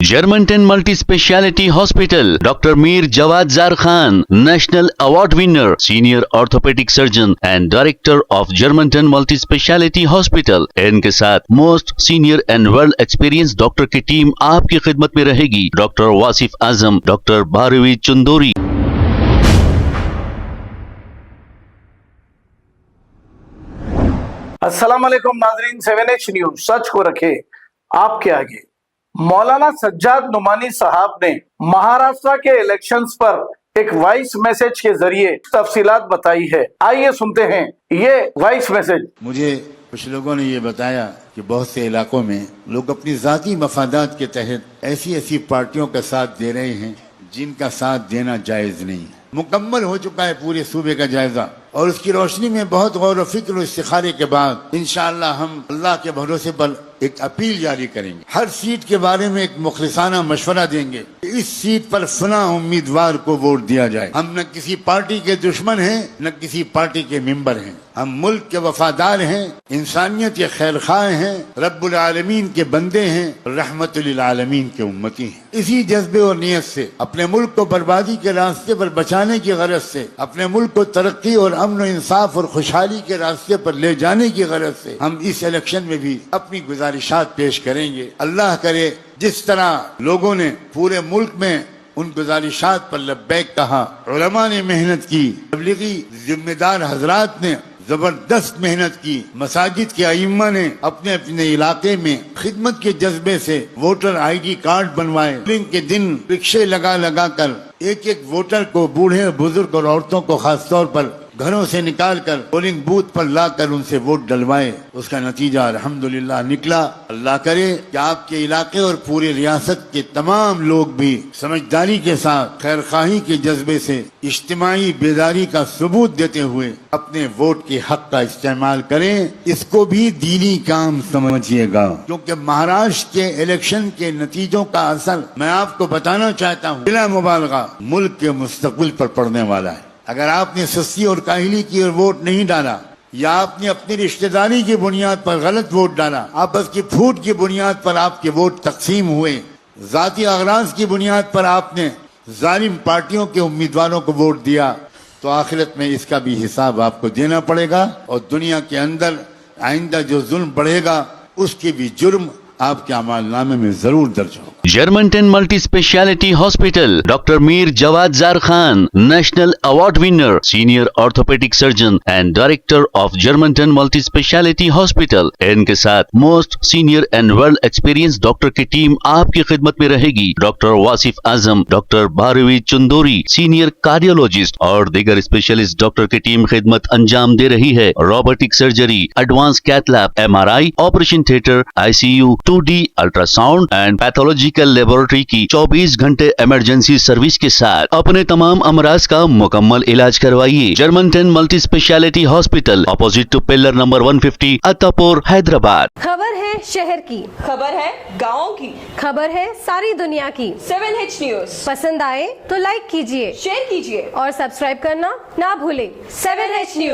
Germantown Multi-Speciality Hospital, Dr. Mir Jawad Zar Khan, National Award winner, Senior Orthopedic Surgeon and Director of Germantown Multi-Speciality Hospital. इनके साथ Most Senior and Well Experienced Doctor की team आपकी खिदमत में रहेगी. Dr. Wasif आजम, Dr. Bharvi Chandori. अस्सलाम वालेकुम नाजरीन, 7H न्यूज सच को रखे आपके आगे. मौलाना सज्जाद नुमानी साहब ने महाराष्ट्र के इलेक्शंस पर एक वॉइस मैसेज के जरिए तफसीलात बताई है. आइए सुनते हैं ये वॉइस मैसेज. मुझे कुछ लोगों ने ये बताया कि बहुत से इलाकों में लोग अपनी ज़ाती मफादात के तहत ऐसी पार्टियों का साथ दे रहे हैं जिनका साथ देना जायज़ नहीं है. मुकम्मल हो चुका है पूरे सूबे का जायजा और उसकी रोशनी में बहुत गौर व फिक्र और इस्तिखारे के बाद इंशाअल्लाह हम अल्लाह के भरोसे पर एक अपील जारी करेंगे. हर सीट के बारे में एक मुखलिसाना मशवरा देंगे. इस सीट पर फला उम्मीदवार को वोट दिया जाए. हम न किसी पार्टी के दुश्मन हैं न किसी पार्टी के मेंबर हैं. हम मुल्क के वफादार हैं, इंसानियत के खैरख्वाह हैं, रब्बुल आलमीन के बंदे हैं, रहमतुल आलमीन के उम्मती हैं. इसी जज्बे और नियत से अपने मुल्क को बर्बादी के रास्ते पर बचाने की गरज से, अपने मुल्क को तरक्की और अमन इंसाफ और खुशहाली के रास्ते पर ले जाने की गरज से हम इस इलेक्शन में भी अपनी गुजारिशात पेश करेंगे. अल्लाह करे जिस तरह लोगों ने पूरे मुल्क में उन गुजारिशात पर लब्बैक कहा, उलमा ने मेहनत की, तबलीगी जिम्मेदार हजरात ने जबरदस्त मेहनत की, मसाजिद के अइम्मा ने अपने अपने इलाके में खिदमत के जज्बे से वोटर ID कार्ड बनवाए. पोलिंग के दिन रिक्शे लगा लगा कर एक एक वोटर को, बूढ़े बुजुर्ग और औरतों को खास तौर पर घरों से निकाल कर पोलिंग बूथ पर लाकर उनसे वोट डलवाए. उसका नतीजा अल्हम्दुलिल्लाह निकला. अल्लाह करे कि आपके इलाके और पूरी रियासत के तमाम लोग भी समझदारी के साथ खैरखाही के जज्बे से इज्तिमाई बेदारी का सबूत देते हुए अपने वोट के हक का इस्तेमाल करें. इसको भी दीनी काम समझिएगा, क्योंकि महाराष्ट्र के इलेक्शन के नतीजों का असर मैं आपको बताना चाहता हूँ, बिला मुबालगा मुल्क के मुस्तकबिल पर पड़ने वाला है. अगर आपने सुस्ती और काहिली की और वोट नहीं डाला, या आपने अपनी रिश्तेदारी की बुनियाद पर गलत वोट डाला, आपस की फूट की बुनियाद पर आपके वोट तकसीम हुए, जाती अगराज की बुनियाद पर आपने जालिम पार्टियों के उम्मीदवारों को वोट दिया, तो आखिरत में इसका भी हिसाब आपको देना पड़ेगा. और दुनिया के अंदर आइंदा जो जुल्म बढ़ेगा उसके भी जुर्म आपके अमाल नामे में जरूर दर्ज हो. Germantown Multi-Speciality Hospital, Dr. Mir Jawad Zar Khan, National Award winner, Senior Orthopedic Surgeon and Director of Germantown Multi-Speciality Hospital. इनके साथ Most Senior and Well Experienced Doctor की टीम आपकी खिदमत में रहेगी. Dr. वासिफ आजम, Dr. Bharvi Chandori, Senior Cardiologist और दीगर specialist doctor की टीम खिदमत अंजाम दे रही है. Robotic surgery, advance cath lab, MRI, operation theatre, ICU, 2D ultrasound and pathological laboratory की 24 घंटे इमरजेंसी सर्विस के साथ अपने तमाम अमराज का मुकम्मल इलाज करवाइए. Germanten multi speciality hospital, opposite to pillar number 150, Attapur, Hyderabad. खबर है शहर की, खबर है गाँव की, खबर है सारी दुनिया की. 7H न्यूज पसंद आए तो लाइक कीजिए, शेयर कीजिए और सब्सक्राइब करना ना भूलें. 7H news.